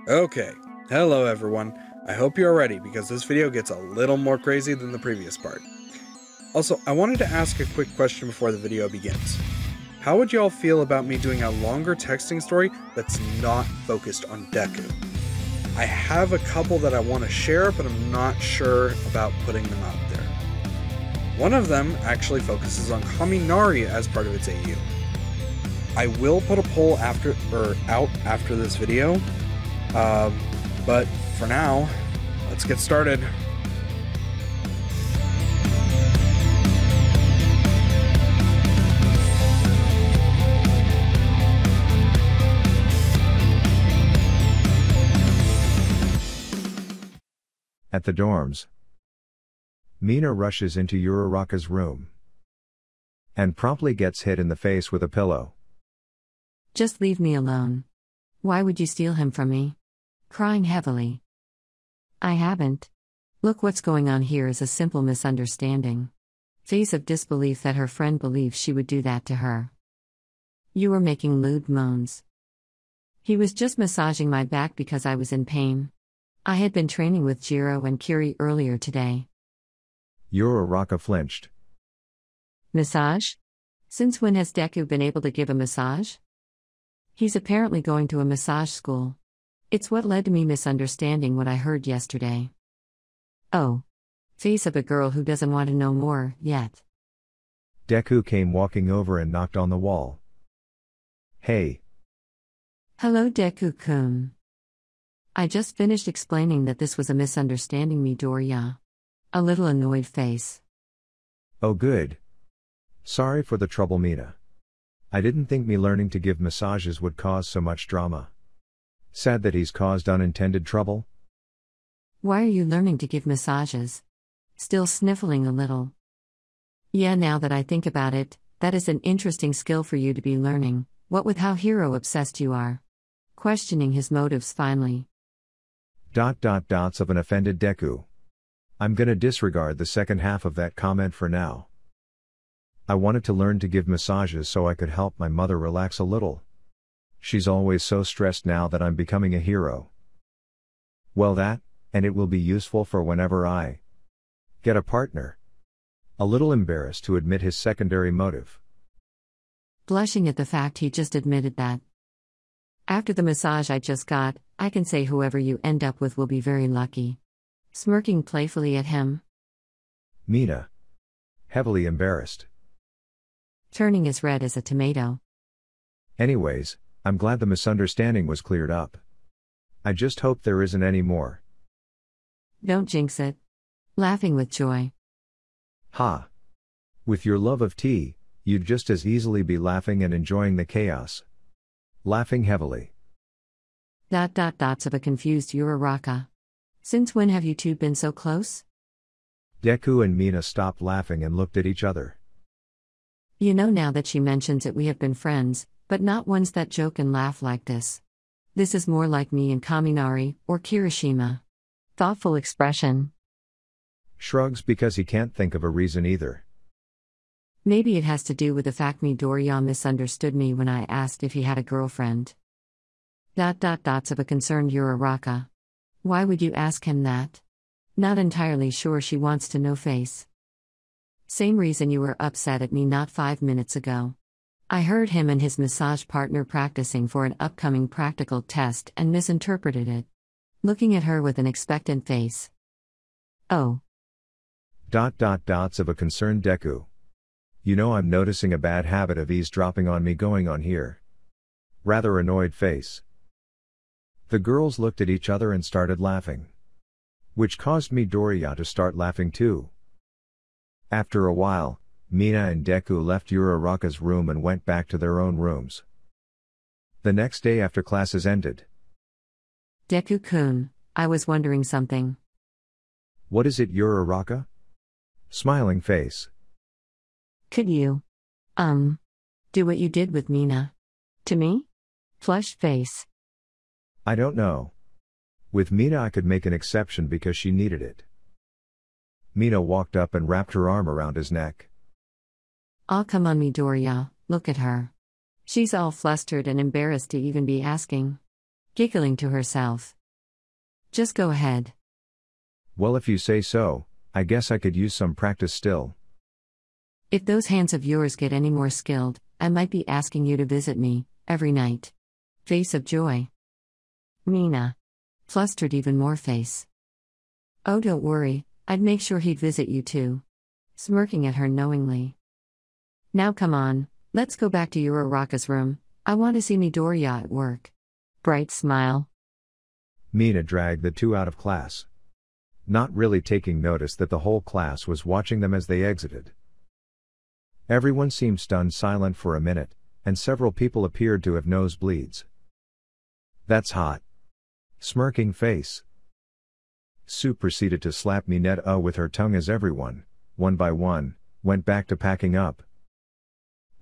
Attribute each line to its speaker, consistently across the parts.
Speaker 1: Okay, hello everyone. I hope you're ready because this video gets a little more crazy than the previous part. Also, I wanted to ask a quick question before the video begins. How would y'all feel about me doing a longer texting story that's not focused on Deku? I have a couple that I want to share, but I'm not sure about putting them out there. One of them actually focuses on Kaminari as part of its AU. I will put a poll out after this video, but for now, let's get started.
Speaker 2: At the dorms, Mina rushes into Uraraka's room and promptly gets hit in the face with a pillow.
Speaker 3: Just leave me alone. Why would you steal him from me? Crying heavily. I haven't. Look, what's going on here is a simple misunderstanding. Face of disbelief that her friend believes she would do that to her. You were making lewd moans. He was just massaging my back because I was in pain. I had been training with Jiro and Kiri earlier today.
Speaker 2: Uraraka flinched.
Speaker 3: Massage? Since when has Deku been able to give a massage? He's apparently going to a massage school. It's what led to me misunderstanding what I heard yesterday. Oh. Face of a girl who doesn't want to know more, yet.
Speaker 2: Deku came walking over and knocked on the wall. Hey.
Speaker 3: Hello, Deku-kun. I just finished explaining that this was a misunderstanding, Midoriya. A little annoyed face.
Speaker 2: Oh good. Sorry for the trouble, Mina. I didn't think me learning to give massages would cause so much drama. Sad that he's caused unintended trouble.
Speaker 3: Why are you learning to give massages? Still sniffling a little. Yeah, now that I think about it, that is an interesting skill for you to be learning, what with how hero-obsessed you are. Questioning his motives finally.
Speaker 2: Dots of an offended Deku. I'm gonna disregard the second half of that comment for now. I wanted to learn to give massages so I could help my mother relax a little. She's always so stressed now that I'm becoming a hero. Well, and it will be useful for whenever I get a partner. A little embarrassed to admit his secondary motive.
Speaker 3: Blushing at the fact he just admitted that. After the massage I just got, I can say whoever you end up with will be very lucky. Smirking playfully at him.
Speaker 2: Mina. Heavily embarrassed.
Speaker 3: Turning as red as a tomato.
Speaker 2: Anyways, I'm glad the misunderstanding was cleared up. I just hope there isn't any more.
Speaker 3: Don't jinx it. Laughing with joy.
Speaker 2: Ha. With your love of tea, you'd just as easily be laughing and enjoying the chaos. Laughing heavily.
Speaker 3: Dots of a confused Uraraka. Since when have you two been so close?
Speaker 2: Deku and Mina stopped laughing and looked at each other.
Speaker 3: You know, now that she mentions it, we have been friends, but not ones that joke and laugh like this. This is more like me and Kaminari, or Kirishima. Thoughtful expression.
Speaker 2: Shrugs because he can't think of a reason either.
Speaker 3: Maybe it has to do with the fact Midoriya misunderstood me when I asked if he had a girlfriend. Dots of a concerned Uraraka. Why would you ask him that? Not entirely sure she wants to know face. Same reason you were upset at me not 5 minutes ago. I heard him and his massage partner practicing for an upcoming practical test and misinterpreted it. Looking at her with an expectant face. Oh.
Speaker 2: Dots of a concerned Deku. You know, I'm noticing a bad habit of eavesdropping on me going on here. Rather annoyed face. The girls looked at each other and started laughing. Which caused Midoriya to start laughing too. After a while, Mina and Deku left Uraraka's room and went back to their own rooms. The next day after classes ended.
Speaker 3: Deku-kun, I was wondering something.
Speaker 2: What is it, Uraraka? Smiling face.
Speaker 3: Could you, do what you did with Mina? To me? Flushed face.
Speaker 2: I don't know. With Mina I could make an exception because she needed it. Mina walked up and wrapped her arm around his neck.
Speaker 3: I'll come on, Midoriya, look at her. She's all flustered and embarrassed to even be asking. giggling to herself. Just go ahead.
Speaker 2: Well, if you say so, I guess I could use some practice still.
Speaker 3: If those hands of yours get any more skilled, I might be asking you to visit me, every night. Face of joy. Mina. Flustered even more face. Oh, don't worry, I'd make sure he'd visit you too. Smirking at her knowingly. Now come on, let's go back to Uraraka's room. I want to see Midoriya at work. Bright smile.
Speaker 2: Mina dragged the two out of class. Not really taking notice that the whole class was watching them as they exited. Everyone seemed stunned silent for a minute, and several people appeared to have nosebleeds. That's hot. Smirking face. Sue proceeded to slap Mineta with her tongue as everyone, one by one, went back to packing up.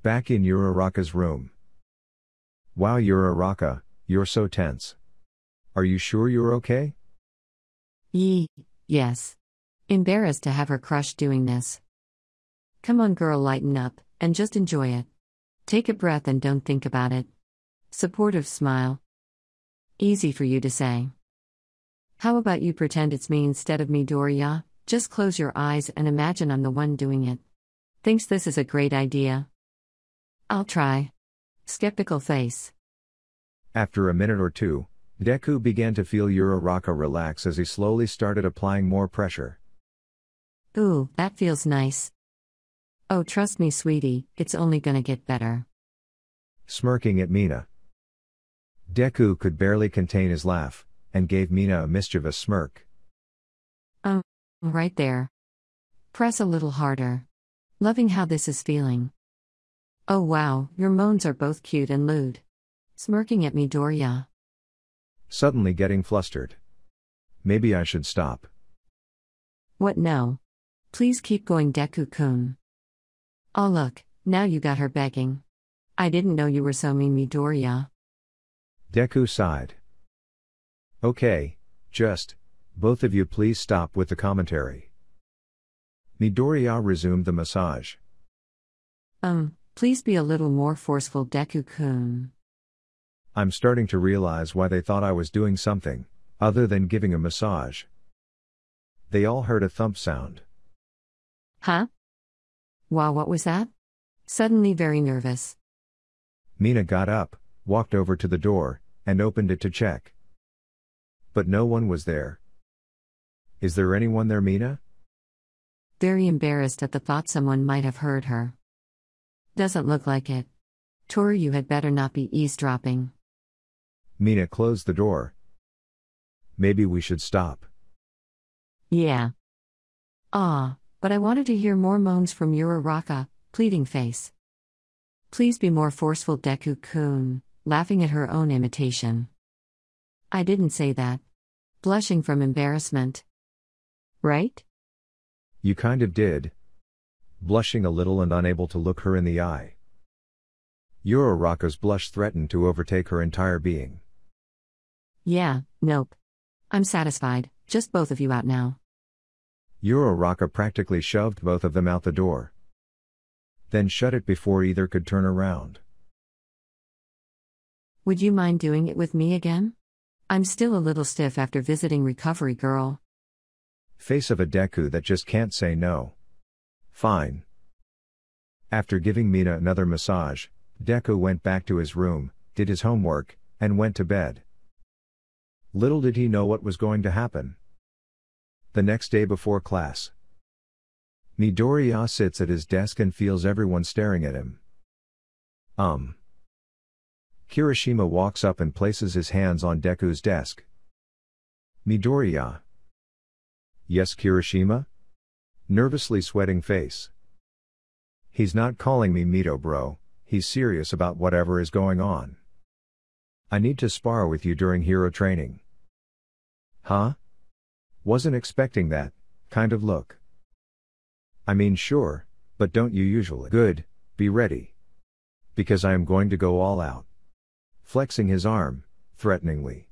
Speaker 2: Back in Uraraka's room. Wow, Uraraka, you're so tense. Are you sure you're okay?
Speaker 3: Yes. Embarrassed to have her crush doing this. Come on girl, lighten up, and just enjoy it. Take a breath and don't think about it. Supportive smile. Easy for you to say. How about you pretend it's me instead of Midoriya? Just close your eyes and imagine I'm the one doing it. Thinks this is a great idea. I'll try. Skeptical face.
Speaker 2: After a minute or two, Deku began to feel Uraraka relax as he slowly started applying more pressure.
Speaker 3: Ooh, that feels nice. Oh, trust me, sweetie, it's only gonna get better.
Speaker 2: Smirking at Mina. Deku could barely contain his laugh, and gave Mina a mischievous smirk.
Speaker 3: Right there. Press a little harder. Loving how this is feeling. Oh wow, your moans are both cute and lewd. Smirking at Midoriya.
Speaker 2: Suddenly getting flustered. Maybe I should stop.
Speaker 3: What no? Please keep going, Deku-kun. Oh look, now you got her begging. I didn't know you were so mean, Midoriya.
Speaker 2: Deku sighed. Okay, just, both of you please stop with the commentary. Midoriya resumed the massage.
Speaker 3: Please be a little more forceful, Deku-kun.
Speaker 2: I'm starting to realize why they thought I was doing something, other than giving a massage. They all heard a thump sound.
Speaker 3: Huh? Wow, what was that? Suddenly very nervous.
Speaker 2: Mina got up, walked over to the door, and opened it to check. But no one was there. Is there anyone there, Mina?
Speaker 3: Very embarrassed at the thought someone might have heard her. Doesn't look like it. Toru, you had better not be eavesdropping.
Speaker 2: Mina closed the door. Maybe we should stop.
Speaker 3: Yeah. But I wanted to hear more moans from Uraraka, pleading face. Please be more forceful, Deku-kun, laughing at her own imitation. I didn't say that. Blushing from embarrassment. Right?
Speaker 2: You kind of did. Blushing a little and unable to look her in the eye. Uraraka's blush threatened to overtake her entire being.
Speaker 3: Yeah, nope. I'm satisfied, just both of you out now.
Speaker 2: Uraraka practically shoved both of them out the door. Then shut it before either could turn around.
Speaker 3: Would you mind doing it with me again? I'm still a little stiff after visiting Recovery Girl.
Speaker 2: Face of a Deku that just can't say no. Fine. After giving Mina another massage, Deku went back to his room, did his homework, and went to bed. Little did he know what was going to happen. The next day before class, Midoriya sits at his desk and feels everyone staring at him. Kirishima walks up and places his hands on Deku's desk. Midoriya. Yes, Kirishima? Nervously sweating face. He's not calling me Mito, bro, he's serious about whatever is going on. I need to spar with you during hero training. Huh? Wasn't expecting that kind of look. I mean, sure, but don't you usually? Good, be ready. Because I am going to go all out. Flexing his arm, threateningly.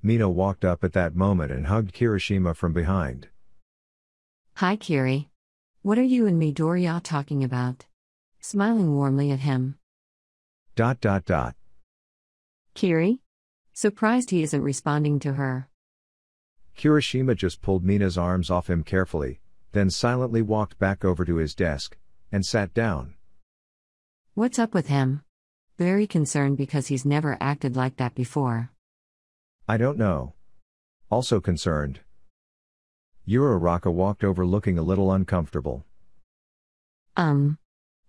Speaker 2: Mito walked up at that moment and hugged Kirishima from behind.
Speaker 3: Hi, Kiri. What are you and Midoriya talking about? Smiling warmly at him.
Speaker 2: Kiri?
Speaker 3: Surprised he isn't responding to her.
Speaker 2: Kirishima just pulled Mina's arms off him carefully, then silently walked back over to his desk, and sat down.
Speaker 3: What's up with him? Very concerned because he's never acted like that before.
Speaker 2: I don't know. Also concerned. Uraraka walked over looking a little uncomfortable.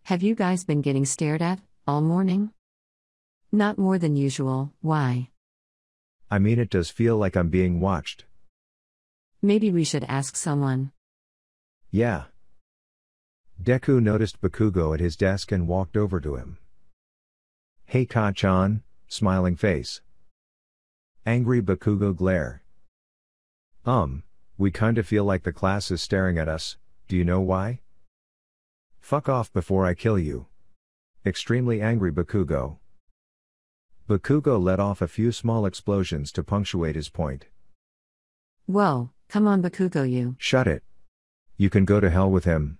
Speaker 3: Have you guys been getting stared at, all morning? Not more than usual, why?
Speaker 2: I mean, it does feel like I'm being watched.
Speaker 3: Maybe we should ask someone.
Speaker 2: Yeah. Deku noticed Bakugo at his desk and walked over to him. Hey Ka-chan, smiling face. Angry Bakugo glare. We kinda feel like the class is staring at us, do you know why? Fuck off before I kill you. Extremely angry Bakugo. Bakugo let off a few small explosions to punctuate his point.
Speaker 3: Whoa, come on Bakugo you.
Speaker 2: Shut it. You can go to hell with him.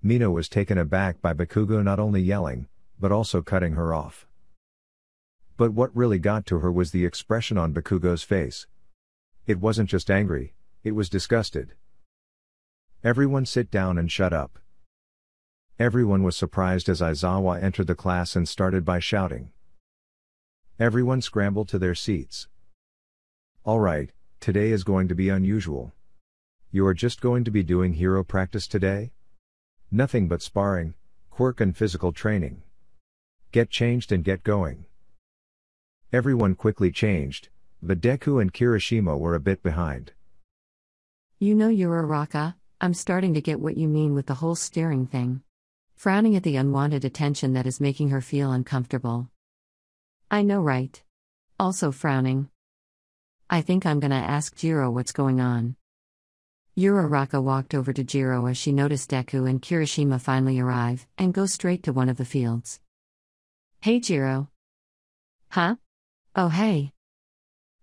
Speaker 2: Mina was taken aback by Bakugo not only yelling, but also cutting her off. But what really got to her was the expression on Bakugo's face. It wasn't just angry, it was disgusted. Everyone sit down and shut up. Everyone was surprised as Aizawa entered the class and started by shouting. Everyone scrambled to their seats. Alright, today is going to be unusual. You are just going to be doing hero practice today? Nothing but sparring, quirk and physical training. Get changed and get going. Everyone quickly changed, but Deku and Kirishima were a bit behind.
Speaker 3: You know Uraraka, I'm starting to get what you mean with the whole staring thing. Frowning at the unwanted attention that is making her feel uncomfortable. I know, right? Also frowning. I think I'm gonna ask Jiro what's going on. Uraraka walked over to Jiro as she noticed Deku and Kirishima finally arrive, and go straight to one of the fields. Hey Jiro. Huh? Oh hey.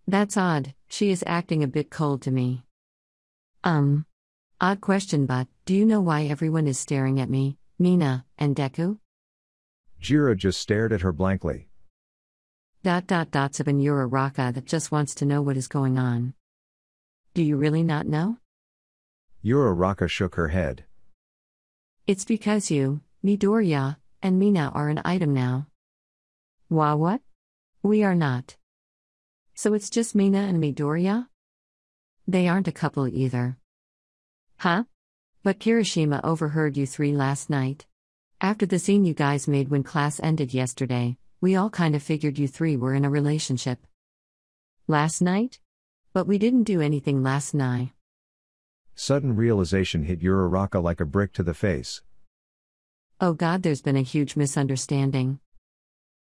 Speaker 3: That's odd, she is acting a bit cold to me. Odd question, but do you know why everyone is staring at me, Mina, and Deku?
Speaker 2: Jiro just stared at her blankly.
Speaker 3: Sabin Uraraka that just wants to know what is going on. Do you really not know?
Speaker 2: Uraraka shook her head.
Speaker 3: It's because you, Midoriya, and Mina are an item now. What? We are not. So it's just Mina and Midoriya? They aren't a couple either. Huh? But Kirishima overheard you three last night. After the scene you guys made when class ended yesterday, we all kind of figured you three were in a relationship. Last night? But we didn't do anything last night.
Speaker 2: Sudden realization hit Uraraka like a brick to the face.
Speaker 3: Oh god, there's been a huge misunderstanding.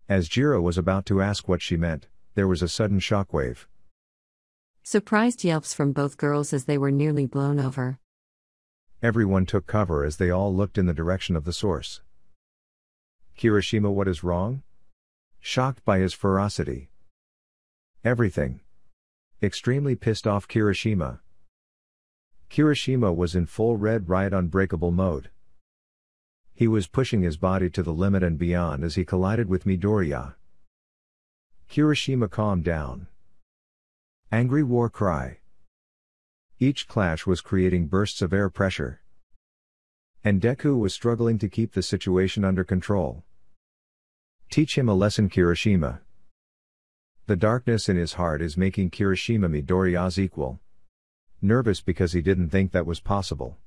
Speaker 2: As Jiro was about to ask what she meant, there was a sudden shockwave.
Speaker 3: Surprised yelps from both girls as they were nearly blown over.
Speaker 2: Everyone took cover as they all looked in the direction of the source. Kirishima, what is wrong? Shocked by his ferocity. Everything. Extremely pissed off Kirishima. Kirishima was in full red riot unbreakable mode. He was pushing his body to the limit and beyond as he collided with Midoriya. Kirishima calmed down. Angry war cry. Each clash was creating bursts of air pressure. And Deku was struggling to keep the situation under control. Teach him a lesson, Kirishima. The darkness in his heart is making Kirishima Midoriya's equal. Nervous because he didn't think that was possible.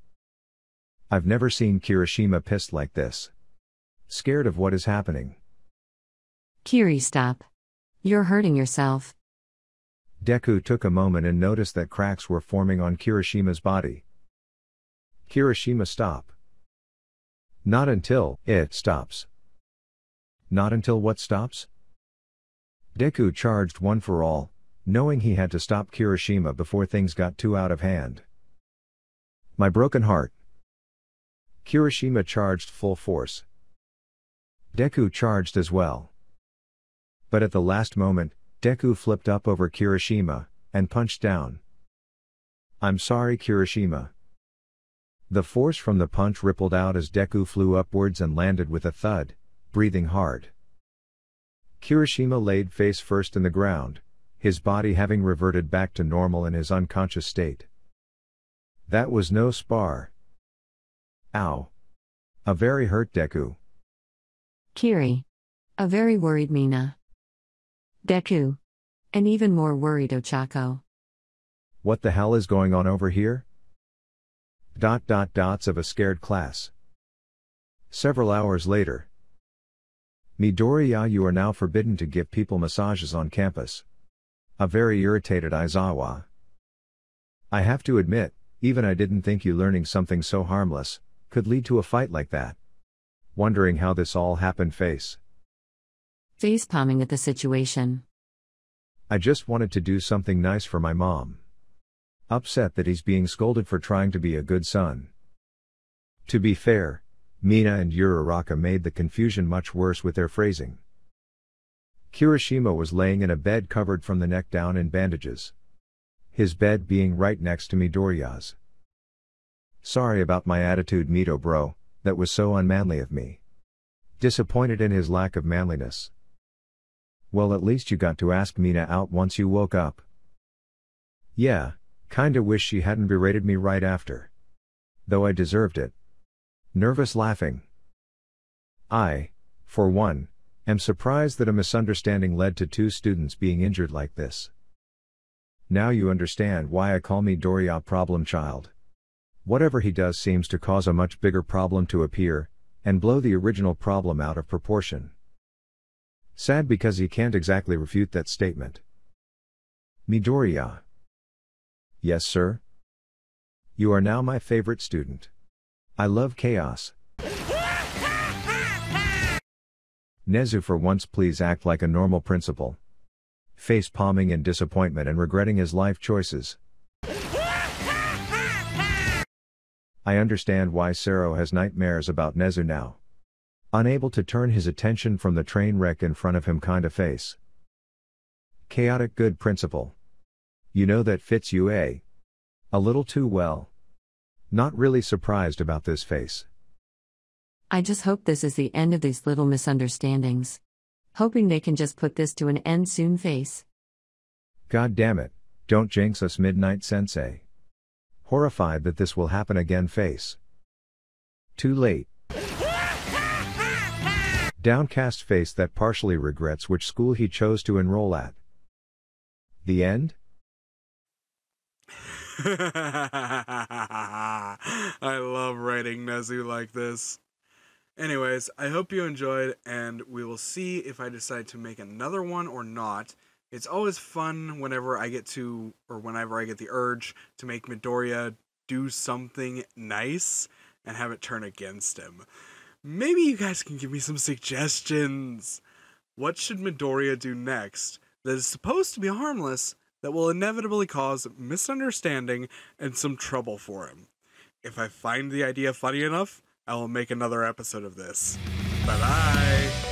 Speaker 2: I've never seen Kirishima pissed like this. Scared of what is happening.
Speaker 3: Kiri, stop. You're hurting yourself.
Speaker 2: Deku took a moment and noticed that cracks were forming on Kirishima's body. Kirishima, stop. Not until it stops. Not until what stops? Deku charged one for all, knowing he had to stop Kirishima before things got too out of hand. My broken heart. Kirishima charged full force. Deku charged as well. But at the last moment, Deku flipped up over Kirishima, and punched down. I'm sorry, Kirishima. The force from the punch rippled out as Deku flew upwards and landed with a thud, breathing hard. Kirishima laid face first in the ground, his body having reverted back to normal in his unconscious state. That was no spar. Ow. A very hurt Deku.
Speaker 3: Kiri. A very worried Mina. Deku. An even more worried Ochako.
Speaker 2: What the hell is going on over here? Dots of a scared class. Several hours later. Midoriya, you are now forbidden to give people massages on campus. A very irritated Aizawa. I have to admit, even I didn't think you learning something so harmless could lead to a fight like that. Wondering how this all happened. Face
Speaker 3: Facepalming at the situation.
Speaker 2: I just wanted to do something nice for my mom. Upset that he's being scolded for trying to be a good son. To be fair, Mina and Uraraka made the confusion much worse with their phrasing. Kirishima was laying in a bed covered from the neck down in bandages. His bed being right next to Midoriya's. Sorry about my attitude, Mito bro, that was so unmanly of me. Disappointed in his lack of manliness. Well, at least you got to ask Mina out once you woke up. Yeah, kinda wish she hadn't berated me right after. Though I deserved it. Nervous laughing. I, for one, am surprised that a misunderstanding led to 2 students being injured like this. Now you understand why I call Midoriya problem child. Whatever he does seems to cause a much bigger problem to appear, and blow the original problem out of proportion. Sad because he can't exactly refute that statement. Midoriya. Yes, sir? You are now my favorite student. I love chaos. Nezu, for once please act like a normal principal. Face palming in disappointment and regretting his life choices. I understand why Sero has nightmares about Nezu now. Unable to turn his attention from the train wreck in front of him kinda face. Chaotic good principal. You know that fits you, eh? A little too well. Not really surprised about this face.
Speaker 3: I just hope this is the end of these little misunderstandings. Hoping they can just put this to an end soon. Face.
Speaker 2: God damn it, don't jinx us, Midnight Sensei. Horrified that this will happen again. Face. Too late. Downcast face that partially regrets which school he chose to enroll at. The end?
Speaker 1: I love writing Nezu like this. Anyways, I hope you enjoyed, and we will see if I decide to make another one or not. It's always fun whenever I get the urge to make Midoriya do something nice and have it turn against him. Maybe you guys can give me some suggestions. What should Midoriya do next that is supposed to be harmless that will inevitably cause misunderstanding and some trouble for him? If I find the idea funny enough, I will make another episode of this. Bye-bye!